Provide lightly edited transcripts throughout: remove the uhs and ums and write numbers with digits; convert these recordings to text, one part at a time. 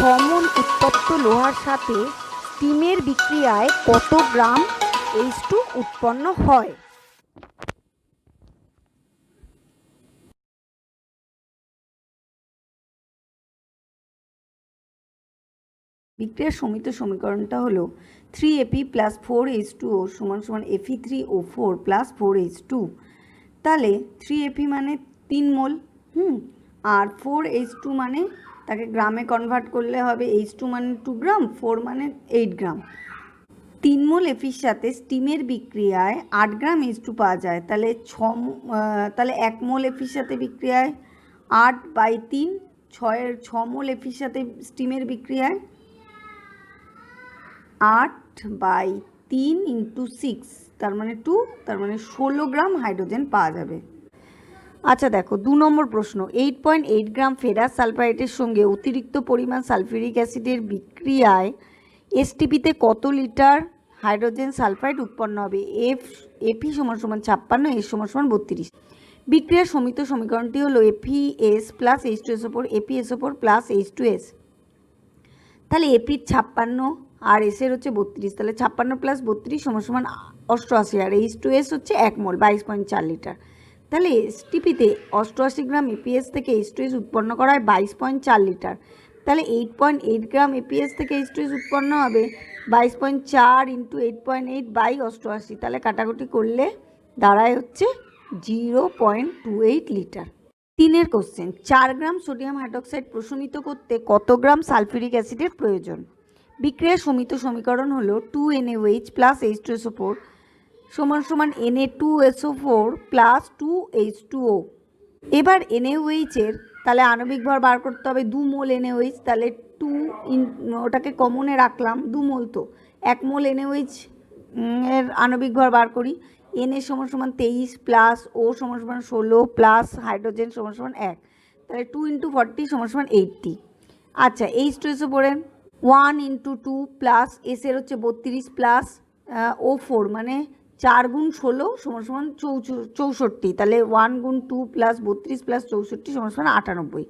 6 মোল উত্তপ্ত লোহার সাথে স্টিমের বিক্রিয়ায় কত গ্রাম H2 উৎপন্ন হয়? বিক্রিয়ার সমিত সমীকরণটা হলো 3Ap + 4H2O = Fe3O4 + 4H2। তাহলে 3Ap মানে 3 মোল, আর 4H2 মানে তাকে গ্রামে কনভার্ট করলে হবে H2 মানে 2 গ্রাম, 4 মানে 8 গ্রাম। 3 মোল এফির সাথে স্টিমের বিক্রিয়ায় 8 গ্রাম H2 পাওয়া যায়। তাহলে 1 মোল এফির সাথে বিক্রিয়ায় 8/3, 6 মোল এফির সাথে স্টিমের বিক্রিয়ায় 8/3 × 6, তার মানে 2, তার মানে 16 গ্রাম হাইড্রোজেন পাওয়া যাবে। আচ্ছা দেখো 2 নম্বর প্রশ্ন, 8.8 গ্রাম ফেরাস সালফাইডের সঙ্গে অতিরিক্ত পরিমাণ সালফিউরিক অ্যাসিডের বিক্রিয়ায় এসটিপিতে কত লিটার হাইড্রোজেন সালফাইড উৎপন্ন হবে? Fe = 56, S = 32। বিক্রিয়ার সমিত সমীকরণটি হলো FeS + H2SO4 FeSO4 + H2S। তাহলে এপির 56 আর এসের হচ্ছে 32, তাহলে 56 + 32 = 88, আর H2S হচ্ছে 1 মোল 22.4 লিটার। তাহলে এসটিপিতে 88 গ্রাম এপিএস থেকে H2S উৎপন্ন করা হয় 22.4 লিটার। তাহলে 8.8 গ্রাম এপিএস থেকে H2S উৎপন্ন হবে 22.4 × 8.8/88। তাহলে কাটাকুটি করলে দাঁড়ায় হচ্ছে 0.28 litre. 3 question, 4 gram sodium hydroxide প্রশমিত করতে কত গ্রাম সালফিউরিক অ্যাসিডের প্রয়োজন? বিক্রিয়ার সমিত সমীকরণ হলো 2NaOH + H2SO4 = Na2SO4 + 2H2O। এবার NaOH এর তাহলে আণবিক ভর বার করতে হবে 2 মোল NaOH, তাহলে 2 ওটাকে কমনে রাখলাম, 2 মোল তো 1 মোল NaOH এর আণবিক ভর বার করি। Na = 23 + O = 16 + হাইড্রোজেন = 1, তাহলে 2 × 40 = 80। আচ্ছা H2SO4 এর 1 × 2 প্লাস S এর হচ্ছে 32 প্লাস O4 মানে 4 × 16 = 64, তাহলে 1 × 2 + 32 + 64 = 98।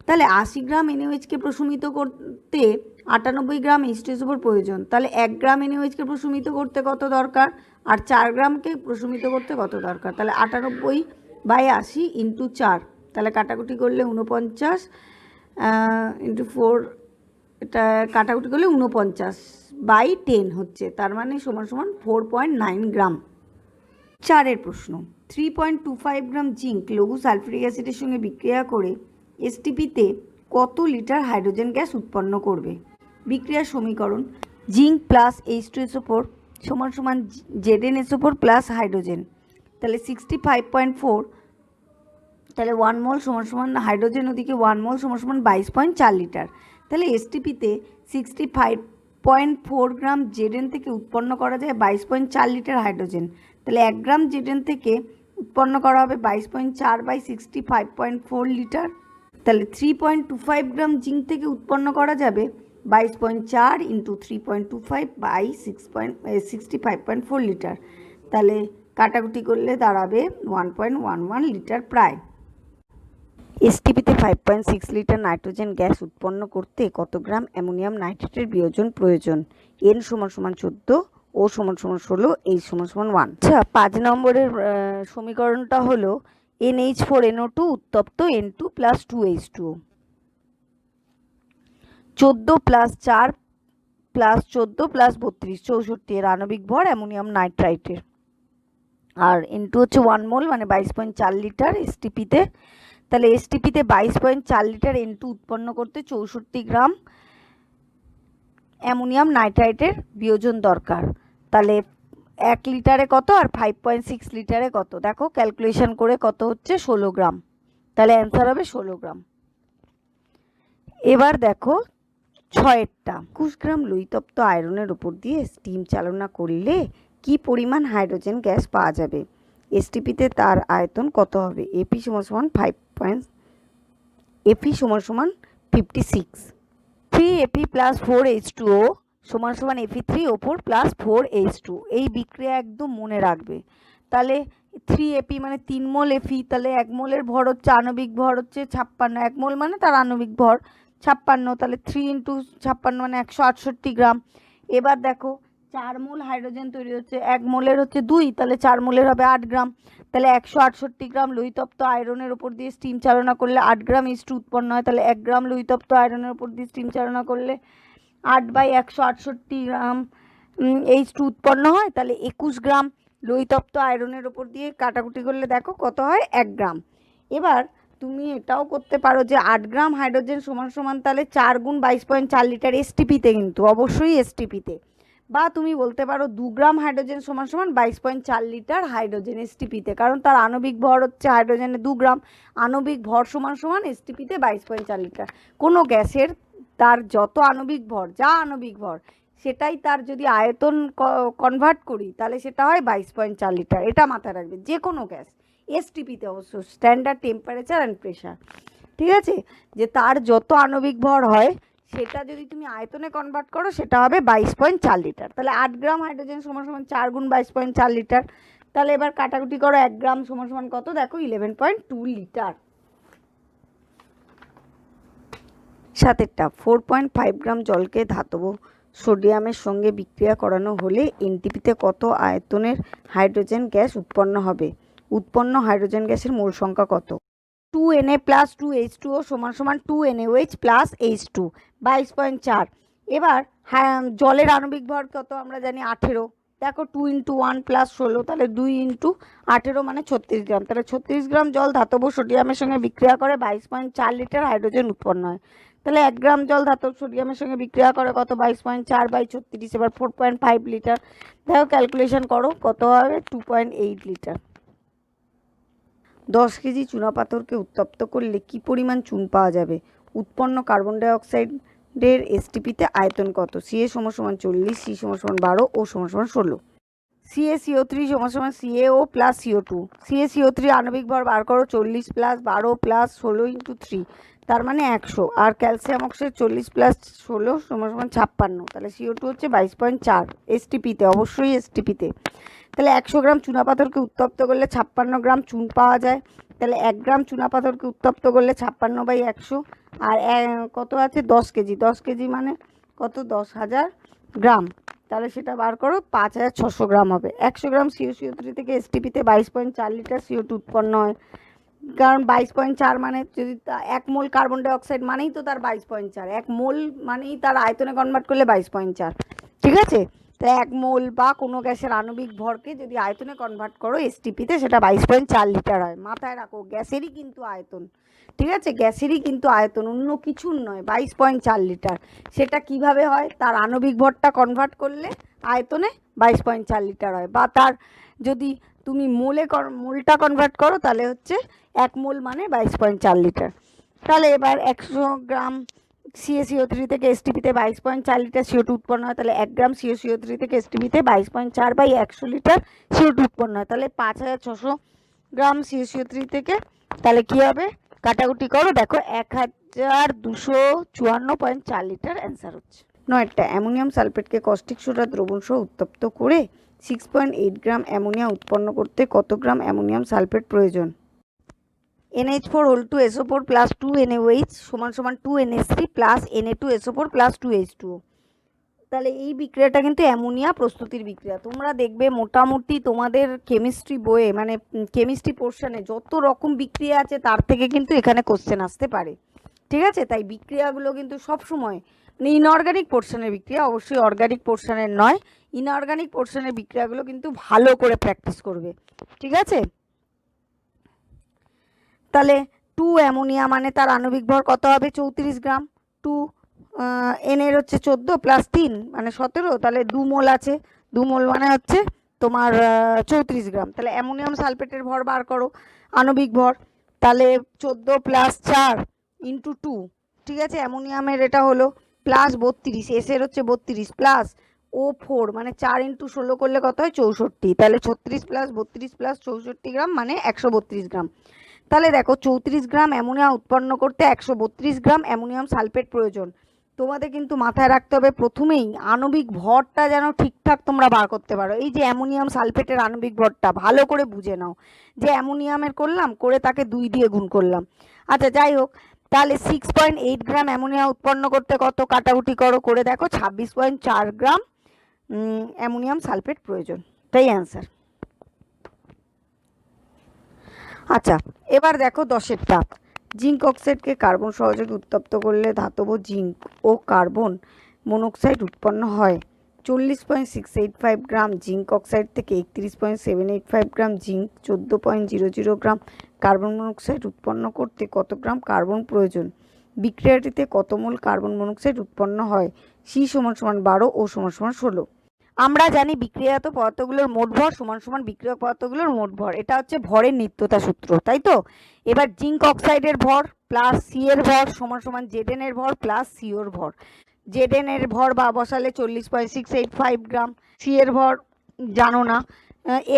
তাহলে 80 গ্রাম NaOH-কে প্রশমিত করতে 98 গ্রাম H2SO4 প্রয়োজন। তাহলে 1 গ্রাম NaOH-কে প্রশমিত করতে কত দরকার, আর 4 গ্রামকে প্রশমিত করতে কত দরকার? তাহলে 98/80 × 4, তাহলে কাটাকুটি করলে 49 × 4, এটা কাটাকুটি করলে 49/10 হচ্ছে, তার মানে = 4.9 গ্রাম। 4 প্রশ্ন, 3.25 গ্রাম জিঙ্ক লঘু সালফিউরিক অ্যাসিডের সঙ্গে বিক্রিয়া করে এসটিপিতে কত লিটার হাইড্রোজেন গ্যাস উৎপন্ন করবে? বিক্রিয়ার সমীকরণ zinc plus H2SO4 = ZnSO4 plus hydrogen, তাহলে 65.4, তাহলে 1 মোল = হাইড্রোজেন ওদিকে 1 মোল = 22.4 লিটার। তাহলে এসটিপিতে 65.4 গ্রাম Zn থেকে উৎপন্ন করা যায় 22.4 লিটার হাইড্রোজেন। তাহলে 1 গ্রাম Zn থেকে উৎপন্ন করা হবে 22.4/65.4 লিটার। তাহলে 3.25 গ্রাম জিঙ্ক থেকে উৎপন্ন করা যাবে 22.4 × 3.25/65.4 লিটার। তাহলে কাটাকুটি করলে দাঁড়াবে 1.11 লিটার প্রায়। এসটিপিতে 5.6 লিটার নাইট্রোজেন গ্যাস উৎপন্ন করতে কত গ্রাম অ্যামোনিয়াম নাইট্রেটের বিয়োজন প্রয়োজন? N = 14, O = 16, H = 1। আচ্ছা 5 নম্বরের সমীকরণটা হলো NH4NO2 উত্তপ্ত N2 + 2H2O, 14 + 4 + 14 + 32 64 এর আণবিক ভর অ্যামোনিয়াম নাইট্রাইটের, আর N2 হচ্ছে 1 মোল মানে 22.4 লিটার এসটিপিতে। তাহলে এসটিপিতে 22.4 লিটার N2 উৎপন্ন করতে 64 গ্রাম অ্যামোনিয়াম নাইট্রাইটের বিয়োজন দরকার। তাহলে 1 লিটারে কত আর 5.6 লিটারে কত? দেখো ক্যালকুলেশন করে কত হচ্ছে 16 গ্রাম, তাহলে অ্যান্সার হবে 16 গ্রাম। এবার দেখো 6এরটা, 21 গ্রাম লোহিতপ্ত আয়রনের উপর দিয়ে স্টিম চালনা করলে কি পরিমাণ হাইড্রোজেন গ্যাস পাওয়া যাবে? এসটিপিতে তার আয়তন কত হবে? Fe = 56, 3Ap + 4H2O = Fe3O4 + 4H2। এই বিক্রিয়া একদম মনে রাখবে। তাহলে 3Ap মানে 3 মোল Fe, তাহলে 1 মোলের ভর হচ্ছে আণবিক ভর হচ্ছে 56, 1 মোল মানে তার আণবিক ভর, 56, তাহলে 3 × 56 মানে 168 গ্রাম। এবার দেখো 4 মোল হাইড্রোজেন তৈরি হচ্ছে, 1 মোলের হচ্ছে 2, তাহলে 4 মোলের হবে 8 গ্রাম। তাহলে 168 গ্রাম লোহিতপ্ত আয়রনের উপর দিয়ে স্টিম চালনা করলে 8 গ্রাম H2 উৎপন্ন হয়। তাহলে 1 গ্রাম লোহিতপ্ত আয়রনের উপর দিয়ে স্টিম চালনা করলে 8/168 গ্রাম H2 উৎপন্ন হয়। তাহলে 21 গ্রাম লোহিতপ্ত আয়রনের উপর দিয়ে কাটাকুটি করলে দেখো কত হয়, 1 গ্রাম। এবার তুমি এটাও করতে পারো যে 8 গ্রাম হাইড্রোজেন সমান সমান তাহলে 4 × 22.4 লিটার এসটিপিতে, কিন্তু অবশ্যই এসটিপিতে। বা তুমি বলতে পারো 2 গ্রাম হাইড্রোজেন সমান সমান 22.4 লিটার হাইড্রোজেন এসটিপিতে, কারণ তার আণবিক ভর হচ্ছে হাইড্রোজেনে 2 গ্রাম, আণবিক ভর সমান সমান এসটিপিতে 22.4 লিটার। কোনো গ্যাসের তার যত আণবিক ভর, যা আণবিক ভর সেটাই তার যদি আয়তন কনভার্ট করি তাহলে সেটা হয় 22.4 লিটার। এটা মাথায় রাখবে, যে কোনো গ্যাস এসটিপিতে, অবশ্য স্ট্যান্ডার্ড টেম্পারেচার অ্যান্ড প্রেশার, ঠিক আছে, যে তার যত আণবিক ভর হয় সেটা যদি তুমি আয়তনে কনভার্ট করো সেটা হবে 22.4 লিটার। তাহলে 8 গ্রাম হাইড্রোজেন সমান সমান 4 × 22.4 লিটার। তাহলে এবার কাটাকুটি করো, 1 গ্রাম সমান সমান কত, দেখো 11.2 লিটার। সাতেরটা 4.5 গ্রাম জলকে ধাতব সোডিয়ামের সঙ্গে বিক্রিয়া করানো হলে এনটিপিতে কত আয়তনের হাইড্রোজেন গ্যাস উৎপন্ন হবে? উৎপন্ন হাইড্রোজেন গ্যাসের মোল সংখ্যা কত? 2Na + 2H2O সমান সমান 2NaOH + H2, 22.4। এবার জলের আণবিক ভর কত আমরা জানি 18। দেখো 2 × 1 + 16, তাহলে 2 × 18 মানে 36 গ্রাম। তাহলে 36 গ্রাম জল ধাতব সোডিয়ামের সঙ্গে বিক্রিয়া করে 22.4 লিটার হাইড্রোজেন উৎপন্ন হয়। তাহলে 1 গ্রাম জল ধাতব সোডিয়ামের সঙ্গে বিক্রিয়া করে কত, 22.4/36। এবার 4.5 লিটার, দেখো ক্যালকুলেশন করো কত হবে, 2.8 লিটার। 10 কেজি চুনাপাথরকে উত্তপ্ত করলে কি পরিমাণ চুন পাওয়া যাবে? উৎপন্ন কার্বন ডাই অক্সাইডের এসটিপিতে আয়তন কত? Ca = 40, C = 12, O = 16। CaCO3 = CaO + CO2। CaCO3 আণবিক ভর বার করো, 40 + 12 + 16 × 3, তার মানে 100। আর ক্যালসিয়াম অক্সাইড 40 + 16 = 56। তাহলে CO2 হচ্ছে 22.4 এসটিপিতে, অবশ্যই এসটিপিতে। তাহলে 100 গ্রাম চুনাপাথরকে উত্তপ্ত করলে 56 গ্রাম চুন পাওয়া যায়। তাহলে 1 গ্রাম চুনাপাথরকে উত্তপ্ত করলে 56/100, আর কত আছে, 10 কেজি। 10 কেজি মানে কত, 10,000 গ্রাম। তাহলে সেটা বার করো, 5,600 গ্রাম হবে। 100 গ্রাম CuCO3 থেকে এসটিপিতে 22.4 লিটার CO2 উৎপন্ন হয়, কারণ 22.4 মানে যদি 1 মোল কার্বন ডাই অক্সাইড মানেই তো তার 22.4, 1 মোল মানেই তার আয়তনে কনভার্ট করলে 22.4, ঠিক আছে। তাই 1 মোল বা কোনো গ্যাসের আণবিক ভরকে যদি আয়তনে কনভার্ট করো এসটিপিতে, সেটা 22.4 লিটার হয়। মাথায় রাখো, গ্যাসেরই কিন্তু আয়তন, ঠিক আছে, গ্যাসেরই কিন্তু আয়তন, অন্য কিছুর নয়, 22.4 লিটার। সেটা কিভাবে হয়, তার আণবিক ভরটা কনভার্ট করলে আয়তনে 22.4 লিটার হয়, বা তার যদি তুমি মোলটা কনভার্ট করো তাহলে হচ্ছে 1 মোল মানে 22.4 লিটার। তাহলে এবার 100 গ্রাম CaCO3 থেকে এসটিপিতে 22.4 লিটার CO2 উৎপন্ন হয়। তাহলে 1 গ্রাম CaCO3 থেকে এসটিপিতে 22.4/100 লিটার CO2 উৎপন্ন হয়। তাহলে 5,600 গ্রাম CaCO3 থেকে, তাহলে কি হবে, কাটাকুটি করো, দেখো 1,254.4 লিটার অ্যান্সার হচ্ছে। 9টা অ্যামোনিয়াম সালফেটকে কস্টিক সোডা দ্রবণ সহ উত্তপ্ত করে 6.8 গ্রাম অ্যামোনিয়া উৎপন্ন করতে কত গ্রাম অ্যামোনিয়াম সালফেট প্রয়োজন? NH4 2SO4 + 2NaOH = 2NH3 + Na2SO4 + 2H2O। তাহলে এই বিক্রিয়াটা কিন্তু অ্যামোনিয়া প্রস্তুতির বিক্রিয়া। তোমরা দেখবে মোটামুটি তোমাদের কেমিস্ট্রি বইয়ে, মানে কেমিস্ট্রি পোর্শনে যত রকম বিক্রিয়া আছে তার থেকে কিন্তু এখানে কোশ্চেন আসতে পারে, ঠিক আছে। তাই বিক্রিয়াগুলো কিন্তু সবসময়, মানে ইনঅর্গানিক পোর্শনের বিক্রিয়া, অবশ্যই অর্গানিক পোর্শনের নয়, ইনঅর্গানিক পোর্শনের বিক্রিয়াগুলো কিন্তু ভালো করে প্র্যাকটিস করবে, ঠিক আছে। তাহলে 2 অ্যামোনিয়া মানে তার আণবিক ভর কত হবে, 34 গ্রাম। 2 N এর হচ্ছে 14 + 3 মানে 17, তাহলে 2 মোল আছে, 2 মোল মানে হচ্ছে তোমার 34 গ্রাম। তাহলে অ্যামোনিয়াম সালফেটের ভর বার করো, আণবিক ভর, তাহলে 14 + 4 × 2, ঠিক আছে। অ্যামোনিয়ামের এটা হলো +32, এস এর হচ্ছে 32 প্লাস O4 মানে 4 × 16 করলে কত হয়, 64। তাহলে 36 + 32 + 64 গ্রাম মানে 132 গ্রাম। তাহলে দেখো 34 গ্রাম অ্যামোনিয়া উৎপন্ন করতে 132 গ্রাম অ্যামোনিয়াম সালফেট প্রয়োজন। তোমাদের কিন্তু মাথায় রাখতে হবে প্রথমেই আণবিক ভরটা যেন ঠিকঠাক তোমরা বার করতে পারো। এই যে অ্যামোনিয়াম সালফেটের আণবিক ভরটা ভালো করে বুঝে নাও, যে অ্যামোনিয়ামের করলাম, করে তাকে 2 দিয়ে গুণ করলাম। আচ্ছা যাই হোক, তাহলে 6.8 গ্রাম অ্যামোনিয়া উৎপন্ন করতে কত, কাটাকুটি করো, করে দেখো 26.4 গ্রাম অ্যামোনিয়াম সালফেট প্রয়োজন। তাই অ্যান্সার। আচ্ছা, এবার দেখো 10এরটা। জিঙ্ক অক্সাইডকে কার্বন সহযোগে উত্তপ্ত করলে ধাতব জিঙ্ক ও কার্বন মনোক্সাইড উৎপন্ন হয়। 40.685 গ্রাম জিঙ্ক অক্সাইড থেকে 31.785 গ্রাম জিঙ্ক, 14.00 গ্রাম কার্বন মনোক্সাইড উৎপন্ন করতে কত গ্রাম কার্বন প্রয়োজন? বিক্রিয়াটিতে কত মোল কার্বন মনোক্সাইড উৎপন্ন হয়? সি সমান সমান 12 ও সমান সমান 16। আমরা জানি বিক্রিয়াত পদার্থগুলোর মোট ভর সমান সমান বিক্রিয়ক পদার্থগুলোর মোট ভর, এটা হচ্ছে ভরের নিত্যতা সূত্র, তাই তো? এবার জিঙ্ক অক্সাইডের ভর প্লাস সি এর ভর সমান সমান জেডএন এর ভর প্লাস সিওর ভর। জেডএন এর ভর বা বসালে 40.685 গ্রাম, সি এর ভর জানো না,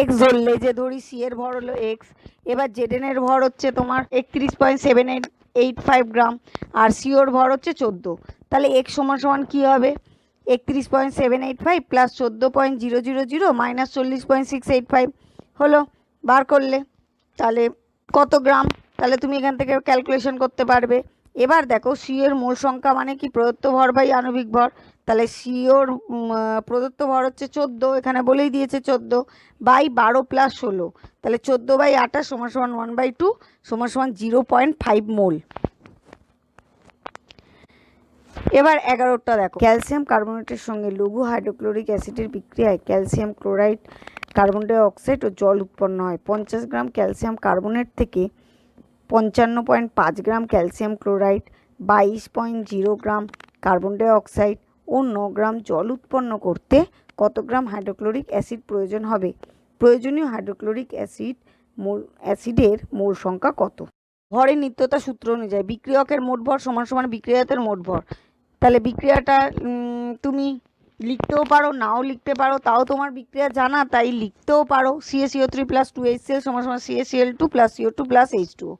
এক্স ধরলে, যে ধরি সি এর ভর হলো এক্স। এবার জেডএন এর ভর হচ্ছে তোমার 31.785 গ্রাম আর সিওর ভর হচ্ছে 14। তাহলে এক্স সমান সমান কী হবে? 31.785 প্লাস 14.000 মাইনাস 40.685 হলো, বার করলে তাহলে কত গ্রাম? তাহলে তুমি এখান থেকে ক্যালকুলেশন করতে পারবে। এবার দেখো সিওর মোল সংখ্যা মানে কি? প্রদত্ত ভর বাই আণবিক ভর। তাহলে সিওর প্রদত্ত ভর হচ্ছে 14, এখানে বলেই দিয়েছে 14 বাই 12 প্লাস 16, তাহলে 14 বাই 28 সমান সমান 1/2 সমান সমান 0.5 মোল। এবার 11টা দেখো। ক্যালসিয়াম কার্বনেটের সঙ্গে লঘু হাইড্রোক্লোরিক অ্যাসিডের বিক্রিয়ায় calcium chloride, carbon dioxide ও জল উৎপন্ন হয়। 50 গ্রাম ক্যালসিয়াম কার্বনেট থেকে 55.5 gram calcium chloride, 22.0 gram carbon dioxide ও 9 গ্রাম জল উৎপন্ন করতে কত গ্রাম হাইড্রোক্লোরিক অ্যাসিড প্রয়োজন হবে? প্রয়োজনীয় হাইড্রোক্লোরিক অ্যাসিডের মোল সংখ্যা কত? ভরের নিত্যতা সূত্র অনুযায়ী বিক্রিয়কের মোট ভর সমান সমান বিক্রিয়াতের মোট ভর। তাহলে বিক্রিয়াটা তুমি লিখতেও পারো, নাও লিখতে পারো, তাও তোমার বিক্রিয়া জানা তাই লিখতেও পারো। CaCO3 প্লাস 2HCl সমান সমান CaCl2 plus CO2 plus H2O।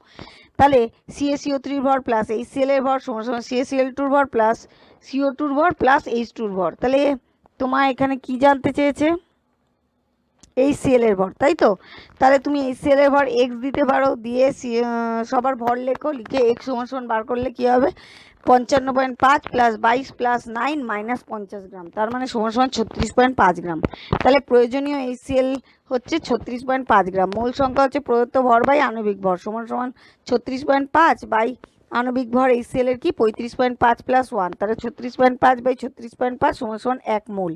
তাহলে CaCO3 ভর প্লাস HCl এর ভর সমান সমান CaCl2 ভর প্লাস CO2 ভর প্লাস H2 ভর। তাহলে তোমার এখানে কি জানতে চেয়েছে? HCl এর ভর, তাই তো? তাহলে তুমি HCl এর ভর x দিতে পারো, দিয়ে সবার ভর লেখো, লিখে x সমান সমান বার করলে কি হবে? 55.5 প্লাস 22 প্লাস 9 মাইনাস 50 গ্রাম, তার মানে সমান সমান 36.5 গ্রাম। তাহলে প্রয়োজনীয় HCl হচ্ছে 36.5 গ্রাম। মোল সংখ্যা হচ্ছে প্রদত্ত ভর বাই আণবিক ভর সমান সমান 36.5 বাই আণবিক ভর HCl এর কি 35.5 প্লাস 1, তাহলে 36.5 বাই 36.5 সমান সমান 1 মোল।